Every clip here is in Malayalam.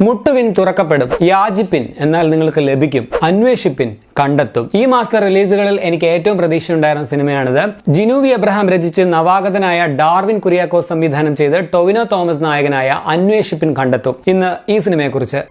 മുട്ടുവിൻ തുറക്കപ്പെടും, യാചിപ്പിൻ എന്നാൽ നിങ്ങൾക്ക് ലഭിക്കും, അന്വേഷിപ്പിൻ കണ്ടെത്തും. ഈ മാസത്തെ റിലീസുകളിൽ എനിക്ക് ഏറ്റവും പ്രതീക്ഷയുണ്ടായിരുന്ന സിനിമയാണിത്. ജിനു വി എബ്രഹാം രചിച്ച് നവാഗതനായ ഡാർവിൻ കുര്യാക്കോസ് സംവിധാനം ചെയ്ത് ടൊവിനോ തോമസ് നായകനായ അന്വേഷിപ്പിൻ കണ്ടെത്തും. ഇന്ന് ഈ സിനിമയെക്കുറിച്ച്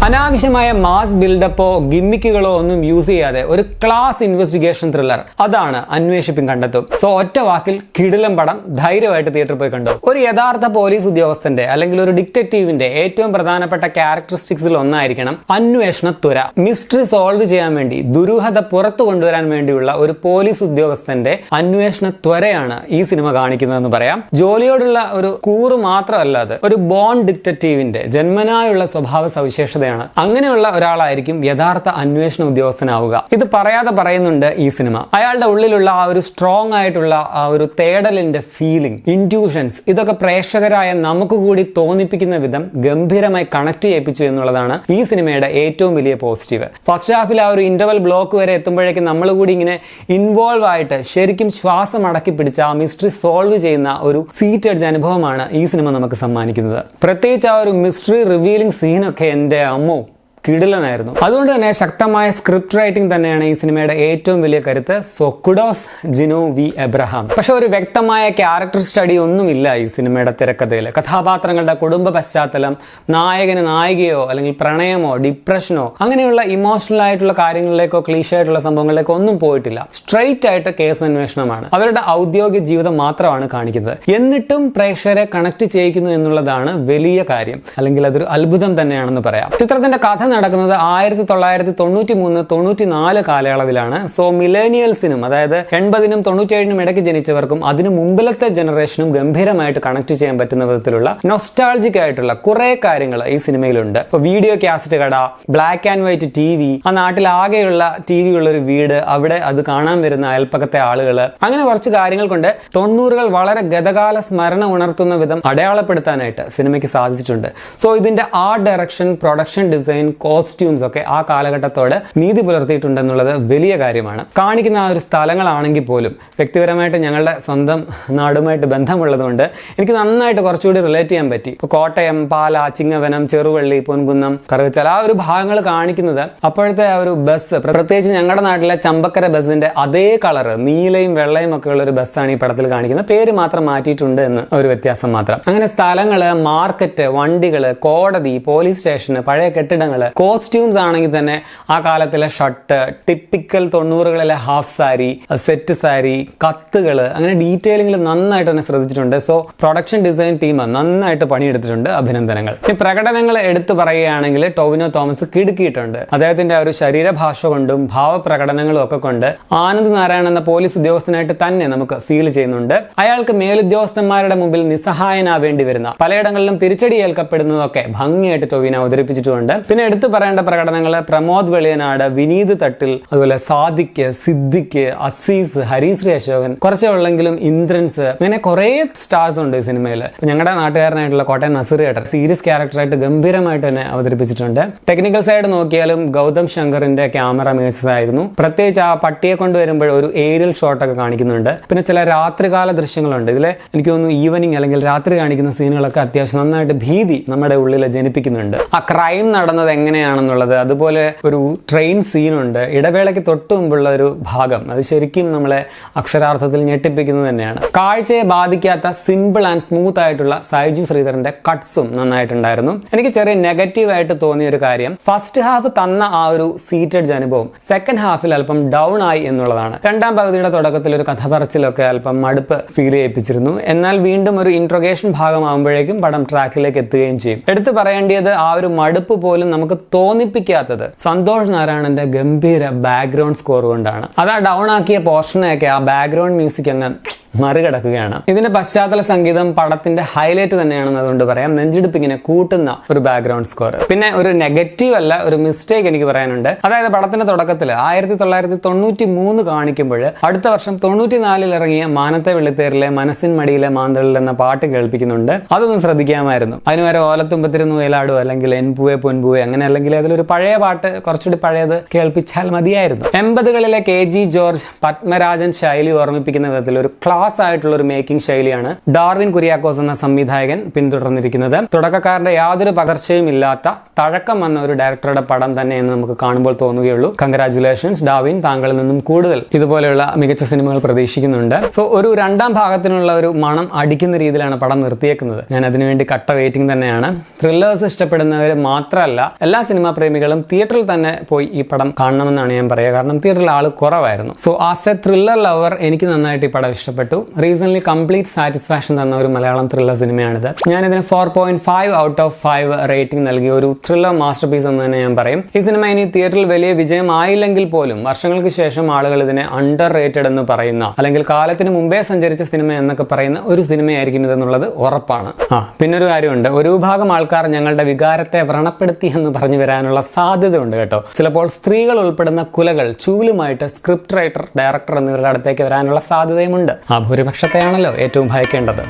അനാവശ്യമായ മാസ് ബിൽഡപ്പോ ഗിമ്മിക്കുകളോ ഒന്നും യൂസ് ചെയ്യാതെ ഒരു ക്ലാസ് ഇൻവെസ്റ്റിഗേഷൻ ത്രില്ലർ, അതാണ് അന്വേഷിപ്പിൻ കണ്ടെത്തും. സോ ഒറ്റ വാക്കിൽ കിടിലം പടം, ധൈര്യമായിട്ട് തിയേറ്ററിൽ പോയി കണ്ടു. ഒരു യഥാർത്ഥ പോലീസ് ഉദ്യോഗസ്ഥന്റെ അല്ലെങ്കിൽ ഒരു ഡിറ്റക്റ്റീവിന്റെ ഏറ്റവും പ്രധാനപ്പെട്ട ക്യാരക്ടറിസ്റ്റിക്സിൽ ഒന്നായിരിക്കണം അന്വേഷണ ത്വര. മിസ്റ്ററി സോൾവ് ചെയ്യാൻ വേണ്ടി, ദുരൂഹത പുറത്തു കൊണ്ടുവരാൻ വേണ്ടിയുള്ള ഒരു പോലീസ് ഉദ്യോഗസ്ഥന്റെ അന്വേഷണ ത്വരയാണ് ഈ സിനിമ കാണിക്കുന്നതെന്ന് പറയാം. ജോലിയോടുള്ള ഒരു കൂറ് മാത്രമല്ല, അത് ഒരു ബോൺ ഡിറ്റക്റ്റീവിന്റെ ജന്മനായുള്ള സ്വഭാവ സവിശേഷതയാണ്. അങ്ങനെയുള്ള ഒരാളായിരിക്കും യഥാർത്ഥ അന്വേഷണ ഉദ്യോഗസ്ഥനാവുക. ഇത് പറയാതെ പറയുന്നുണ്ട് ഈ സിനിമ. അയാളുടെ ഉള്ളിലുള്ള ആ ഒരു സ്ട്രോങ് ആയിട്ടുള്ള ആ ഒരു തേടലിന്റെ ഫീലിംഗ്, ഇൻറ്റ്യൂഷൻസ്, ഇതൊക്കെ പ്രേക്ഷകരായ നമുക്ക് കൂടി തോന്നിപ്പിക്കുന്ന വിധം ഗംഭീരമായി കണക്ട് ചെയ്യിപ്പിച്ചു എന്നുള്ളതാണ് ഈ സിനിമയുടെ ഏറ്റവും വലിയ പോസിറ്റീവ്. ഫസ്റ്റ് ഹാഫിൽ ആ ഒരു ഇന്റർവൽ ബ്ലോക്ക് വരെ എത്തുമ്പോഴേക്കും നമ്മൾ കൂടി ഇങ്ങനെ ഇൻവോൾവ് ആയിട്ട് ശരിക്കും ശ്വാസം അടക്കി പിടിച്ച് ആ മിസ്റ്ററി സോൾവ് ചെയ്യുന്ന ഒരു സീറ്റഡ് അനുഭവമാണ് ഈ സിനിമ നമുക്ക് സമ്മാനിക്കുന്നത്. പ്രത്യേകിച്ച് ആ ഒരു മിസ്റ്ററി റിവീലിംഗ് സീനൊക്കെ എൻ്റെ കിടിലനായിരുന്നു. അതുകൊണ്ട് തന്നെ ശക്തമായ സ്ക്രിപ്റ്റ് റൈറ്റിംഗ് തന്നെയാണ് ഈ സിനിമയുടെ ഏറ്റവും വലിയ കരുത്ത്. So kudos Jinu V Abraham. പക്ഷെ ഒരു വ്യക്തമായ ക്യാരക്ടർ സ്റ്റഡി ഒന്നുമില്ല ഈ സിനിമയുടെ തിരക്കഥയിൽ. കഥാപാത്രങ്ങളുടെ കുടുംബ പശ്ചാത്തലം, നായകന് നായികയോ അല്ലെങ്കിൽ പ്രണയമോ ഡിപ്രഷനോ അങ്ങനെയുള്ള ഇമോഷണൽ ആയിട്ടുള്ള കാര്യങ്ങളിലേക്കോ ക്ലീഷ ആയിട്ടുള്ള സംഭവങ്ങളിലേക്കോ ഒന്നും പോയിട്ടില്ല. സ്ട്രെയിറ്റ് ആയിട്ട് കേസ് അന്വേഷണമാണ്. അവരുടെ ഔദ്യോഗിക ജീവിതം മാത്രമാണ് കാണിക്കുന്നത്. എന്നിട്ടും പ്രേക്ഷകരെ കണക്ട് ചെയ്യിക്കുന്നു എന്നുള്ളതാണ് വലിയ കാര്യം, അല്ലെങ്കിൽ അതൊരു അത്ഭുതം തന്നെയാണെന്ന് പറയാം. ചിത്രത്തിന്റെ കഥ നടക്കുന്നത് 1993-94 കാലയളവിലാണ്. സോ മിലേനിയൽസിനും, അതായത് 80-നും 97-നും ഇടയ്ക്ക് ജനിച്ചവർക്കും അതിനു മുമ്പിലത്തെ ജനറേഷനും ഗംഭീരമായിട്ട് കണക്ട് ചെയ്യാൻ പറ്റുന്ന വിധത്തിലുള്ള നൊസ്റ്റാൾജിക് ആയിട്ടുള്ള കുറെ കാര്യങ്ങൾ ഈ സിനിമയിലുണ്ട്. ഇപ്പൊ വീഡിയോ കാസറ്റ് കട, ബ്ലാക്ക് ആൻഡ് വൈറ്റ് TV, ആ നാട്ടിൽ ആകെയുള്ള TV ഉള്ളൊരു വീട്, അവിടെ അത് കാണാൻ വരുന്ന അയൽപ്പക്കത്തെ ആളുകൾ, അങ്ങനെ കുറച്ച് കാര്യങ്ങൾ കൊണ്ട് 90കൾ വളരെ ഗതകാല സ്മരണ ഉണർത്തുന്ന വിധം അടയാളപ്പെടുത്താനായിട്ട് സിനിമയ്ക്ക് സാധിച്ചിട്ടുണ്ട്. സോ ഇതിന്റെ art direction, production design, costumes ഒക്കെ ആ കാലഘട്ടത്തോട് നീതി പുലർത്തിയിട്ടുണ്ടെന്നുള്ളത് വലിയ കാര്യമാണ്. കാണിക്കുന്ന ആ ഒരു സ്ഥലങ്ങളാണെങ്കിൽ പോലും വ്യക്തിപരമായിട്ട് ഞങ്ങളുടെ സ്വന്തം നാടുമായിട്ട് ബന്ധമുള്ളതുകൊണ്ട് എനിക്ക് നന്നായിട്ട് കുറച്ചുകൂടി റിലേറ്റ് ചെയ്യാൻ പറ്റി. ഇപ്പോൾ കോട്ടയം, പാല, ചിങ്ങവനം, ചെറുവള്ളി, പൊൻകുന്നം, കറുകച്ചാൽ ആ ഒരു ഭാഗങ്ങൾ കാണിക്കുന്നത് അപ്പോഴത്തെ ആ ഒരു ബസ്, പ്രത്യേകിച്ച് ഞങ്ങളുടെ നാട്ടിലെ ചമ്പക്കര ബസ്സിന്റെ അതേ കളറ്, നീലയും വെള്ളയും ഒക്കെ ഉള്ള ഒരു ബസ്സാണ് ഈ പടത്തിൽ കാണിക്കുന്നത്. പേര് മാത്രം മാറ്റിയിട്ടുണ്ട് എന്ന് ഒരു വ്യത്യാസം മാത്രം. അങ്ങനെ സ്ഥലങ്ങള്, മാർക്കറ്റ്, വണ്ടികള്, കോടതി, പോലീസ് സ്റ്റേഷന്, പഴയ കെട്ടിടങ്ങള്, കോസ്റ്റ്യൂംസ് ആണെങ്കിൽ തന്നെ ആ കാലത്തിലെ ഷർട്ട്, ടിപ്പിക്കൽ 90കളിലെ ഹാഫ് സാരി, സെറ്റ് സാരി, കത്തുകള്, അങ്ങനെ ഡീറ്റെയിലിംഗിൽ നന്നായിട്ട് തന്നെ ശ്രദ്ധിച്ചിട്ടുണ്ട്. സോ പ്രൊഡക്ഷൻ ഡിസൈൻ ടീം നന്നായിട്ട് പണിയെടുത്തിട്ടുണ്ട്. അഭിനന്ദനങ്ങൾ. ഈ പ്രകടനങ്ങൾ എടുത്തു പറയുകയാണെങ്കിൽ ടൊവിനോ തോമസ് കിടുക്കിയിട്ടുണ്ട്. അദ്ദേഹത്തിന്റെ ഒരു ശരീരഭാഷ കൊണ്ടും ഭാവപ്രകടനങ്ങളും ഒക്കെ കൊണ്ട് ആനന്ദ് നാരായണൻ എന്ന പോലീസ് ഉദ്യോഗസ്ഥനായിട്ട് തന്നെ നമുക്ക് ഫീൽ ചെയ്യുന്നുണ്ട്. അയാൾക്ക് മേലുദ്യോഗസ്ഥന്മാരുടെ മുമ്പിൽ നിസ്സഹായനാവേണ്ടി വരുന്ന, പലയിടങ്ങളിലും തിരിച്ചടി ഏൽക്കപ്പെടുന്നതൊക്കെ ഭംഗിയായിട്ട് ടൊവിനോ അവതരിപ്പിച്ചിട്ടുണ്ട്. പിന്നെ എടുത്തു പറയേണ്ട പ്രകടനങ്ങൾ പ്രമോദ് വെളിയനാട്, വിനീത് തട്ടിൽ, അതുപോലെ സാദിഖ്, സിദ്ദിഖ്, അസീസ്, ഹരിശ്രീ അശോകൻ, കുറച്ചേ ഉള്ളെങ്കിലും ഇന്ദ്രൻസ്, അങ്ങനെ കുറെ സ്റ്റാർസ് ഉണ്ട് ഈ സിനിമയിൽ. ഞങ്ങളുടെ നാട്ടുകാരനായിട്ടുള്ള കോട്ടയം നസീർ ഏട്ടൻ സീരിയസ് ക്യാരക്ടറായിട്ട് ഗംഭീരമായിട്ട് തന്നെ അവതരിപ്പിച്ചിട്ടുണ്ട്. ടെക്നിക്കൽ സൈഡ് നോക്കിയാലും ഗൗതം ശങ്കറിന്റെ ക്യാമറ മികച്ചതായിരുന്നു. പ്രത്യേകിച്ച് ആ പട്ടിയെ കൊണ്ടുവരുമ്പോൾ ഒരു ഏരിയൽ ഷോട്ടൊക്കെ കാണിക്കുന്നുണ്ട്. പിന്നെ ചില രാത്രികാല ദൃശ്യങ്ങളുണ്ട്. ഇതിലെ എനിക്ക് തോന്നുന്നു ഈവനിങ് അല്ലെങ്കിൽ രാത്രി കാണിക്കുന്ന സീനുകളൊക്കെ അത്യാവശ്യം നന്നായിട്ട് ഭീതി നമ്മുടെ ഉള്ളിൽ ജനിപ്പിക്കുന്നുണ്ട്. ആ ക്രൈം നടന്നത് എങ്ങനെയാണെന്നുള്ളത്, അതുപോലെ ഒരു ട്രെയിൻ സീനുണ്ട്, ഇടവേളയ്ക്ക് തൊട്ടു മുമ്പുള്ള ഒരു ഭാഗം, അത് ശരിക്കും നമ്മളെ അക്ഷരാർത്ഥത്തിൽ ഞെട്ടിപ്പിക്കുന്നത് തന്നെയാണ്. കാഴ്ചയെ ബാധിക്കാത്ത സിമ്പിൾ ആൻഡ് സ്മൂത്ത് ആയിട്ടുള്ള സൈജു ശ്രീധരന്റെ കട്ട്സും നന്നായിട്ടുണ്ടായിരുന്നു. എനിക്ക് ചെറിയ നെഗറ്റീവ് ആയിട്ട് തോന്നിയ ഒരു കാര്യം, ഫസ്റ്റ് ഹാഫ് തന്ന ആ ഒരു സീറ്റഡ് അനുഭവം സെക്കൻഡ് ഹാഫിൽ അല്പം ഡൗൺ ആയി എന്നുള്ളതാണ്. രണ്ടാം പകുതിയുടെ തുടക്കത്തിൽ ഒരു കഥ പറച്ചിലൊക്കെ അല്പം മടുപ്പ് ഫീൽ ചെയ്യിപ്പിച്ചിരുന്നു. എന്നാൽ വീണ്ടും ഒരു ഇൻട്രോഗേഷൻ ഭാഗമാകുമ്പോഴേക്കും പടം ട്രാക്കിലേക്ക് എത്തുകയും ചെയ്യും. എടുത്തു പറയേണ്ടത് ആ ഒരു മടുപ്പ് പോലും നമുക്ക് തോന്നിപ്പിക്കാത്തത് സന്തോഷ് നാരായണന്റെ ഗംഭീര ബാക്ക്ഗ്രൗണ്ട് സ്കോർ കൊണ്ടാണ്. അത് ആ ഡൗൺ ആക്കിയ പോർഷനെയൊക്കെ ആ ബാക്ക്ഗ്രൗണ്ട് മ്യൂസിക് അങ്ങ് മറികടക്കുകയാണ്. ഇതിന്റെ പശ്ചാത്തല സംഗീതം പടത്തിന്റെ ഹൈലൈറ്റ് തന്നെയാണെന്ന് അതുകൊണ്ട് പറയാം. നെഞ്ചിടിപ്പ് ഇങ്ങനെ കൂട്ടുന്ന ഒരു ബാക്ക്ഗ്രൗണ്ട് സ്കോർ. പിന്നെ ഒരു നെഗറ്റീവ് അല്ല, ഒരു മിസ്റ്റേക്ക് എനിക്ക് പറയാനുണ്ട്. അതായത് പടത്തിന്റെ തുടക്കത്തിൽ 1993 കാണിക്കുമ്പോൾ അടുത്ത വർഷം 94 ഇറങ്ങിയ മാനത്തെ വെള്ളിത്തേരിലെ മനസ്സിൻ മടിയിലെ മാന്തളിൽ എന്ന പാട്ട് കേൾപ്പിക്കുന്നുണ്ട്. അതൊന്നും ശ്രദ്ധിക്കാമായിരുന്നു. അതിന് വരെ ഓലത്തുമ്പത്തിരുന്ന് വേലാടോ അല്ലെങ്കിൽ എൻപൂവെ പൊൻപൂവെ അങ്ങനെ, അല്ലെങ്കിൽ അതിലൊരു പഴയ പാട്ട് കുറച്ചുകൂടി പഴയത് കേൾപ്പിച്ചാൽ മതിയായിരുന്നു. 80കളിലെ KG ജോർജ് പത്മരാജൻ ശൈലി ഓർമ്മിപ്പിക്കുന്ന വിധത്തിൽ ഒരു ക്ലാസ് ആയിട്ടുള്ള ഒരു മേക്കിംഗ് ശൈലിയാണ് ഡാർവിൻ കുര്യാക്കോസ് എന്ന സംവിധായകൻ പിന്തുടർന്നിരിക്കുന്നത്. തുടക്കക്കാരന്റെ യാതൊരു പകർച്ചയും ഇല്ലാത്ത തഴക്കം വന്ന ഒരു ഡയറക്ടറുടെ പടം തന്നെ എന്ന് നമുക്ക് കാണുമ്പോൾ തോന്നുകയുള്ളൂ. കൺഗ്രാറ്റുലേഷൻസ് ഡാർവിൻ, താങ്കളിൽ നിന്നും കൂടുതൽ ഇതുപോലെയുള്ള മികച്ച സിനിമകൾ പ്രതീക്ഷിക്കുന്നുണ്ട്. സോ ഒരു രണ്ടാം ഭാഗത്തിനുള്ള ഒരു മണം അടിക്കുന്ന രീതിയിലാണ് പടം നിർത്തിയേക്കുന്നത്. ഞാൻ അതിനുവേണ്ടി കട്ട വെയിറ്റിംഗ് തന്നെയാണ്. ത്രില്ലേഴ്സ് ഇഷ്ടപ്പെടുന്നവർ മാത്രമല്ല, എല്ലാ സിനിമാ പ്രേമികളും തിയേറ്ററിൽ തന്നെ പോയി ഈ പടം കാണണമെന്നാണ് ഞാൻ പറയുക. കാരണം തിയേറ്ററിൽ ആൾ കുറവായിരുന്നു. So as A thriller lover എനിക്ക് നന്നായിട്ട് ഈ പടം ഇഷ്ടപ്പെട്ടു. റീസെന്റ് കംപ്ലീറ്റ് സാറ്റിസ്ഫാക്ഷൻ തന്ന ഒരു മലയാളം ത്രില്ലർ സിനിമയാണിത്. ഞാനിതിന് 4.5 ഔട്ട് ഓഫ് 5 റേറ്റിംഗ് നൽകിയ ഒരു ത്രില്ലർ മാസ്റ്റർ പീസ് എന്ന് തന്നെ ഞാൻ പറയും. ഈ സിനിമ ഇനി തിയേറ്ററിൽ വലിയ വിജയമായില്ലെങ്കിൽ പോലും വർഷങ്ങൾക്ക് ശേഷം ആളുകൾ ഇതിനെ അണ്ടർ റേറ്റഡ് എന്ന് പറയുന്ന, അല്ലെങ്കിൽ കാലത്തിന് മുമ്പേ സഞ്ചരിച്ച സിനിമ എന്നൊക്കെ പറയുന്ന ഒരു സിനിമയായിരിക്കും ഇതെന്നുള്ളത് ഉറപ്പാണ്. പിന്നൊരു കാര്യമുണ്ട്, ഒരു വിഭാഗം ആൾക്കാർ ഞങ്ങളുടെ വികാരത്തെ വ്രണപ്പെടുത്തി എന്ന് പറഞ്ഞു വരാനുള്ള സാധ്യത ഉണ്ട് കേട്ടോ. ചിലപ്പോൾ സ്ത്രീകൾ ഉൾപ്പെടുന്ന കുലകൾ ചൂലുമായിട്ട് സ്ക്രിപ്റ്റ് റൈറ്റർ, ഡയറക്ടർ എന്നിവരുടെ അടുത്തേക്ക് വരാനുള്ള സാധ്യതയുമുണ്ട്. ആ ഭൂരിപക്ഷത്തെയാണല്ലോ ഏറ്റവും ഭയക്കേണ്ടത്.